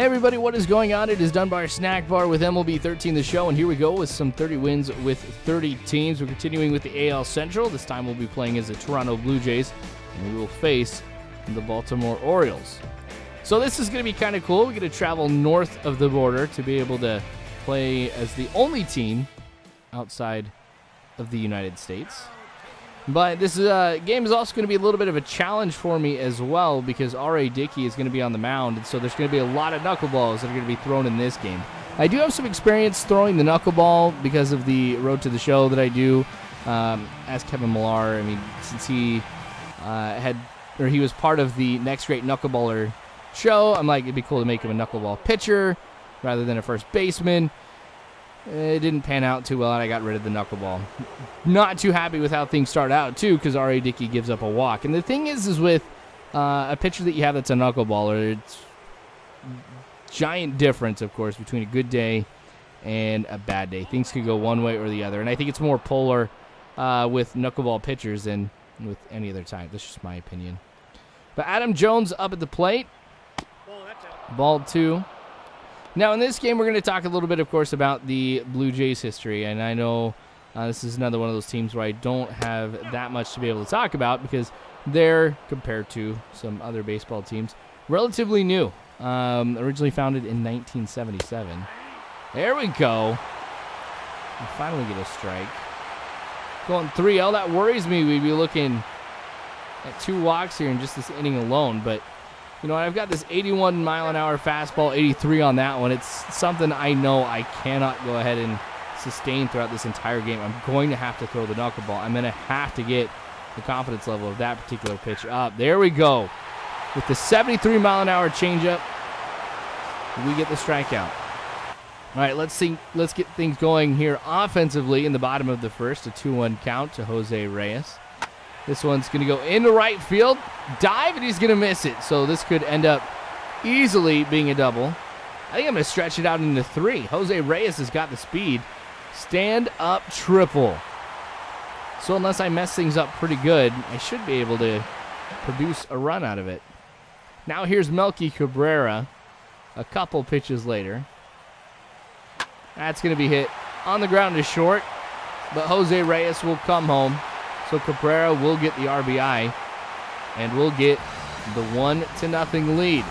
Hey everybody, what is going on? It is Dunbar Snackbar with MLB 13 the show, and here we go with some 30 wins with 30 teams. We're continuing with the AL Central. This time we'll be playing as the Toronto Bluejays, and we will face the Baltimore Orioles. So this is going to be kind of cool. We're going to travel north of the border to be able to play as the only team outside of the United States. But this game is also going to be a little bit of a challenge for me as well, because R.A. Dickey is going to be on the mound, and so there's going to be a lot of knuckleballs that are going to be thrown in this game. I do have some experience throwing the knuckleball because of the Road to the Show that I do as Kevin Millar. I mean, since he he was part of the Next Great Knuckleballer show, I'm like, it'd be cool to make him a knuckleball pitcher rather than a first baseman. It didn't pan out too well, and I got rid of the knuckleball. Not too happy with how things start out, too, because R.A. Dickey gives up a walk. And the thing is with a pitcher that you have that's a knuckleballer, it's giant difference, of course, between a good day and a bad day. Things could go one way or the other, and I think it's more polar with knuckleball pitchers than with any other time. That's just my opinion. But Adam Jones up at the plate. Ball 2. Now, in this game, we're going to talk a little bit, of course, about the Blue Jays history. And I know this is another one of those teams where I don't have that much to be able to talk about because they're, compared to some other baseball teams, relatively new. Originally founded in 1977. There we go. We finally get a strike. Going 3-0. That worries me. We'd be looking at 2 walks here in just this inning alone, but you know, I've got this 81-mile-an-hour fastball, 83 on that one. It's something I know I cannot go ahead and sustain throughout this entire game. I'm going to have to throw the knuckleball. I'm going to have to get the confidence level of that particular pitch up. There we go. With the 73-mile-an-hour changeup, we get the strikeout. All right, let's get things going here offensively in the bottom of the first. A 2-1 count to Jose Reyes. This one's going to go into right field. Dive, and he's going to miss it. So this could end up easily being a double. I think I'm going to stretch it out into 3. Jose Reyes has got the speed. Stand up triple. So unless I mess things up pretty good, I should be able to produce a run out of it. Now here's Melky Cabrera a couple pitches later. That's going to be hit on the ground to short, but Jose Reyes will come home. So Cabrera will get the RBI, and we'll get the 1-0 lead.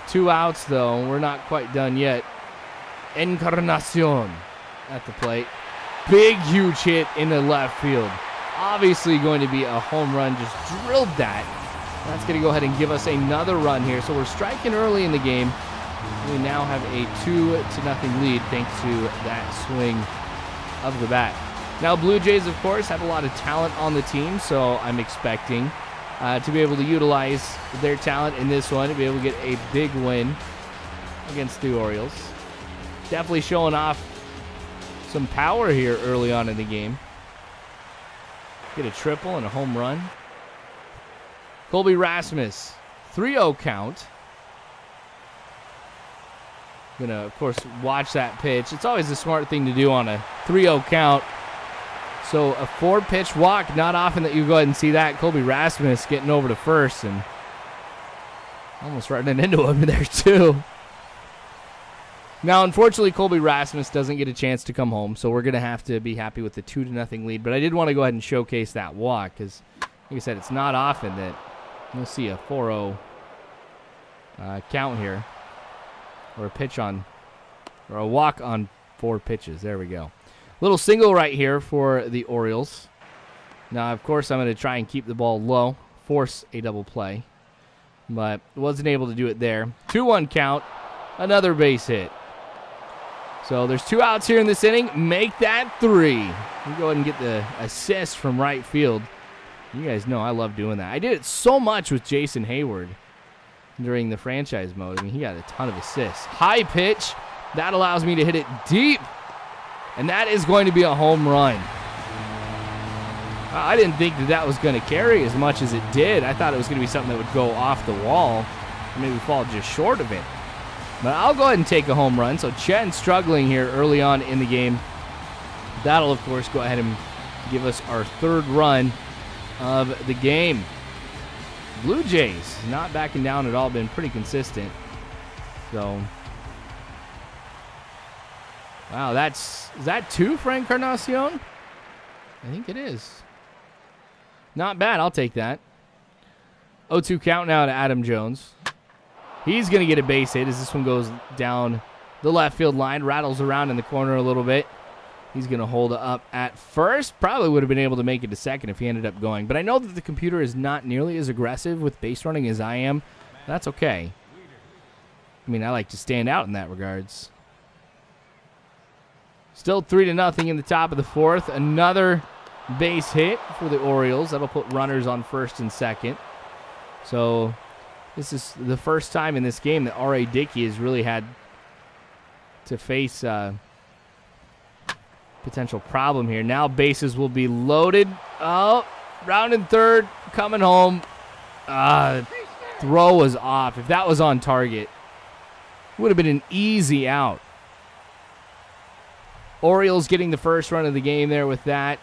2 outs, though. We're not quite done yet. Encarnacion at the plate. Big, huge hit in the left field. Obviously going to be a home run. Just drilled that. That's going to go ahead and give us another run here. So we're striking early in the game. We now have a 2-0 lead thanks to that swing of the bat. Now, Blue Jays, of course, have a lot of talent on the team, so I'm expecting to be able to utilize their talent in this one, to be able to get a big win against the Orioles. Definitely showing off some power here early on in the game. Get a triple and a home run. Colby Rasmus, 3-0 count. Gonna, of course, watch that pitch. It's always a smart thing to do on a 3-0 count. So a 4-pitch walk, not often that you go ahead and see that. Colby Rasmus getting over to first and almost running into him there too. Now, unfortunately, Colby Rasmus doesn't get a chance to come home, so we're going to have to be happy with the 2-0 lead. But I did want to go ahead and showcase that walk because, like I said, it's not often that you'll see a 4-0 count here, or a pitch on, or a walk on 4 pitches. There we go. Little single right here for the Orioles. Now, of course, I'm going to try and keep the ball low, force a double play, but wasn't able to do it there. 2-1 count, another base hit. So there's 2 outs here in this inning. Make that 3. We go ahead and get the assist from right field. You guys know I love doing that. I did it so much with Jason Hayward during the franchise mode. I mean, he got a ton of assists. High pitch. That allows me to hit it deep. And that is going to be a home run. I didn't think that was going to carry as much as it did. I thought it was going to be something that would go off the wall, maybe fall just short of it. But I'll go ahead and take a home run. So Chen struggling here early on in the game. That'll, of course, go ahead and give us our 3rd run of the game. Blue Jays not backing down at all, been pretty consistent. So, wow, is that 2 for Encarnacion? I think it is. Not bad, I'll take that. 0-2 count now to Adam Jones. He's going to get a base hit as this one goes down the left field line, rattles around in the corner a little bit. He's going to hold it up at first. Probably would have been able to make it to second if he ended up going. But I know that the computer is not nearly as aggressive with base running as I am. That's okay. I mean, I like to stand out in that regards. Still 3-0 in the top of the 4th. Another base hit for the Orioles. That'll put runners on first and second. So this is the first time in this game that R.A. Dickey has really had to face potential problem here. Now bases will be loaded. Oh, round and third, coming home. Throw was off. If that was on target, would have been an easy out. Orioles getting the first run of the game there with that.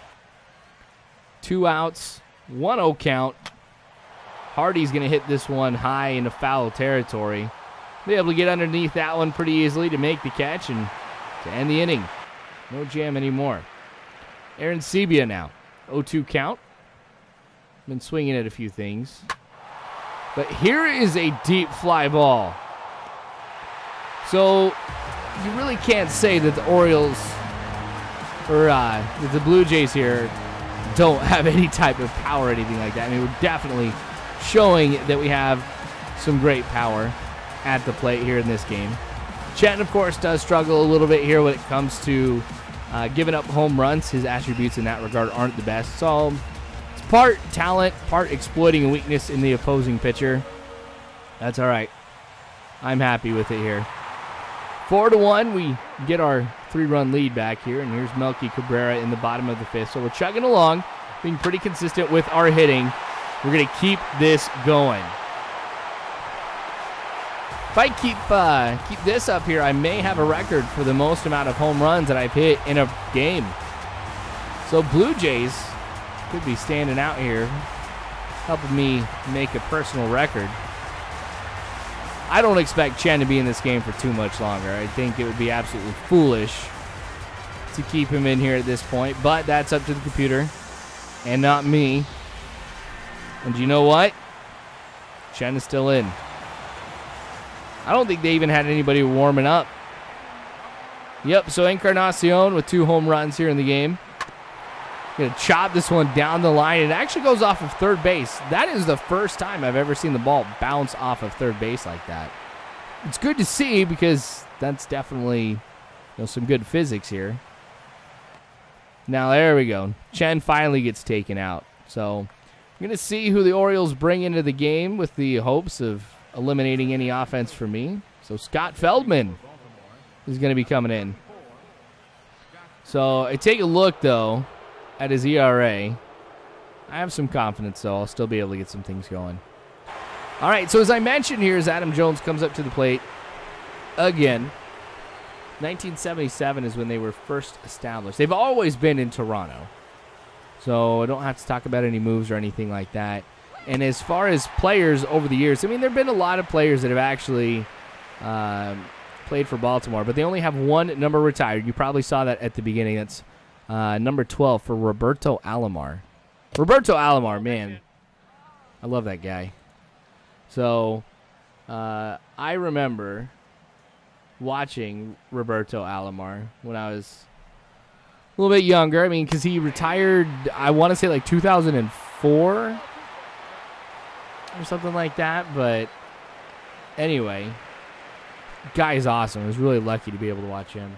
2 outs, 1-0 count. Hardy's going to hit this one high into foul territory. Be able to get underneath that one pretty easily to make the catch and to end the inning. No jam anymore. Aaron Sebia now. 0-2 count. Been swinging at a few things. But here is a deep fly ball. So you really can't say that the Orioles or that the Blue Jays here don't have any type of power or anything like that. I mean, we're definitely showing that we have some great power at the plate here in this game. Chatton, of course, does struggle a little bit here when it comes to giving up home runs. His attributes in that regard aren't the best. So it's part talent, part exploiting a weakness in the opposing pitcher. That's all right. I'm happy with it here. 4-1, we get our 3-run lead back here, and here's Melky Cabrera in the bottom of the 5th. So we're chugging along, being pretty consistent with our hitting. We're going to keep this going. If I keep this up here, I may have a record for the most amount of home runs that I've hit in a game. So Blue Jays could be standing out here, helping me make a personal record. I don't expect Chen to be in this game for too much longer. I think it would be absolutely foolish to keep him in here at this point, but that's up to the computer and not me. And you know what? Chen is still in. I don't think they even had anybody warming up. Yep, so Encarnacion with 2 home runs here in the game. Going to chop this one down the line. It actually goes off of third base. That is the first time I've ever seen the ball bounce off of third base like that. It's good to see because that's definitely some good physics here. Now, there we go. Chen finally gets taken out. So, I'm going to see who the Orioles bring into the game with the hopes of eliminating any offense for me. So, Scott Feldman is going to be coming in. So, I take a look, though, at his ERA. I have some confidence, though. I'll still be able to get some things going. All right, so as I mentioned here, as Adam Jones comes up to the plate again, 1977 is when they were first established. They've always been in Toronto, so I don't have to talk about any moves or anything like that. And as far as players over the years, I mean, there have been a lot of players that have actually played for Baltimore, but they only have one number retired. You probably saw that at the beginning. That's number 12 for Roberto Alomar. Roberto Alomar, man, I love that guy. So I remember watching Roberto Alomar when I was a little bit younger. I mean, because he retired, I want to say like 2004 or something like that. But anyway, guy is awesome. I was really lucky to be able to watch him.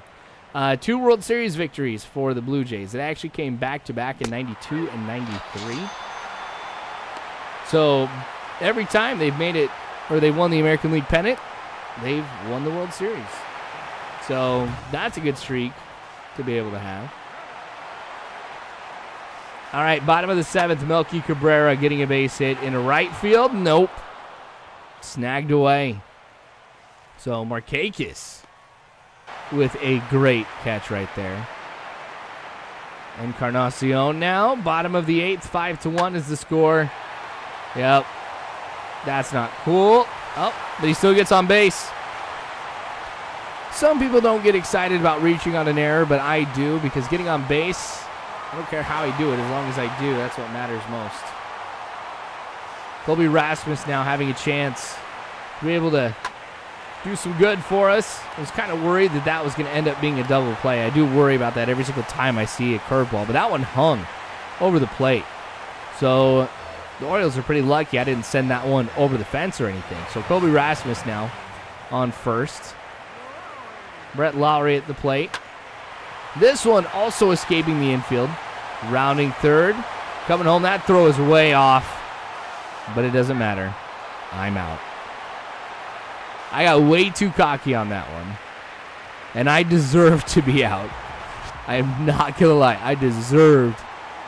2 World Series victories for the Blue Jays. It actually came back-to-back in 92 and 93. So every time they've made it, or they won the American League pennant, they've won the World Series. So that's a good streak to be able to have. All right, bottom of the 7th, Melky Cabrera getting a base hit in right field. Nope. Snagged away. So Markakis with a great catch right there. Encarnacion now, bottom of the 8th, 5-1 is the score. Yep. That's not cool. Oh, but he still gets on base. Some people don't get excited about reaching on an error, but I do, because getting on base, I don't care how I do it, as long as I do, that's what matters most. Colby Rasmus now having a chance to be able to do some good for us. I was kind of worried that that was going to end up being a double play. I do worry about that every single time I see a curveball, but that one hung over the plate. So the Orioles are pretty lucky I didn't send that one over the fence or anything. So Colby Rasmus now on first. Brett Lowry at the plate. This one also escaping the infield. Rounding third. Coming home. That throw is way off. But it doesn't matter. I'm out. I got way too cocky on that one. And I deserve to be out. I am not going to lie. I deserved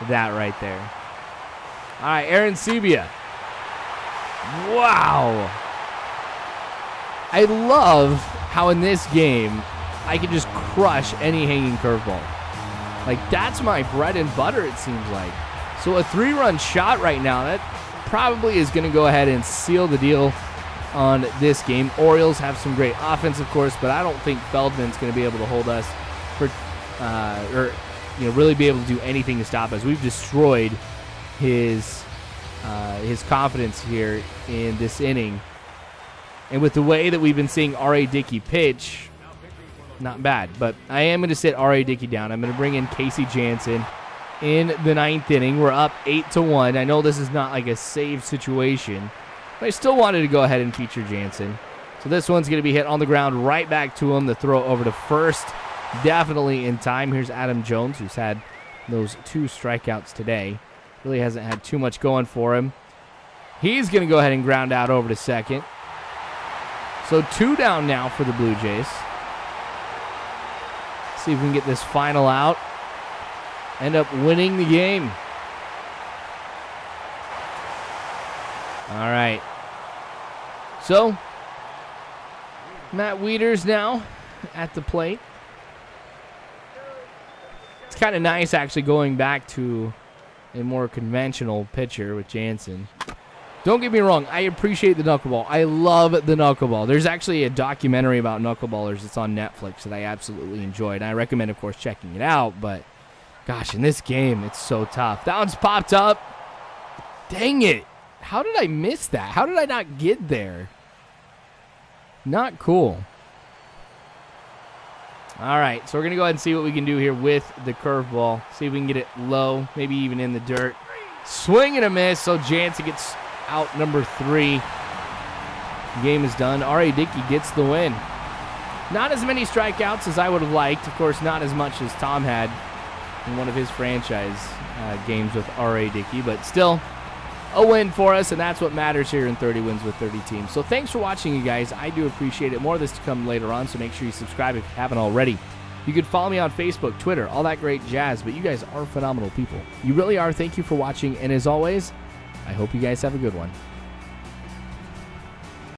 that right there. All right, Aaron Sebia. Wow. I love how in this game I can just crush any hanging curveball. Like, that's my bread and butter, it seems like. So a 3-run shot right now, that probably is going to go ahead and seal the deal on this game. Orioles have some great offense, of course, but I don't think Feldman's going to be able to hold us for, really be able to do anything to stop us. We've destroyed his confidence here in this inning. And with the way that we've been seeing R.A. Dickey pitch, not bad. But I am going to sit R.A. Dickey down. I'm going to bring in Casey Jansen in the 9th inning. We're up 8-1. I know this is not like a save situation, but I still wanted to go ahead and feature Jansen. So this one's going to be hit on the ground right back to him. The throw over to first, definitely in time. Here's Adam Jones, who's had those 2 strikeouts today. Really hasn't had too much going for him. He's going to go ahead and ground out over to second. So 2 down now for the Blue Jays. See if we can get this final out. End up winning the game. All right. So, Matt Wieters now at the plate. It's kind of nice actually going back to a more conventional pitcher with Jansen. Don't get me wrong, I appreciate the knuckleball. I love the knuckleball. There's actually a documentary about knuckleballers that's on Netflix that I absolutely enjoyed. I recommend, of course, checking it out, but gosh, in this game, it's so tough. That one's popped up. Dang it. How did I miss that? How did I not get there? Not cool. All right, so we're going to go ahead and see what we can do here with the curveball. See if we can get it low, maybe even in the dirt. Swing and a miss, so Jansen gets out number 3. Game is done. R.A. Dickey gets the win. Not as many strikeouts as I would have liked. Of course, not as much as Tom had in one of his franchise games with R.A. Dickey, but still a win for us, and that's what matters here in 30 Wins with 30 Teams. So thanks for watching, you guys. I do appreciate it. More of this to come later on, so make sure you subscribe if you haven't already. You can follow me on Facebook, Twitter, all that great jazz, but you guys are phenomenal people. You really are. Thank you for watching, and as always, I hope you guys have a good one.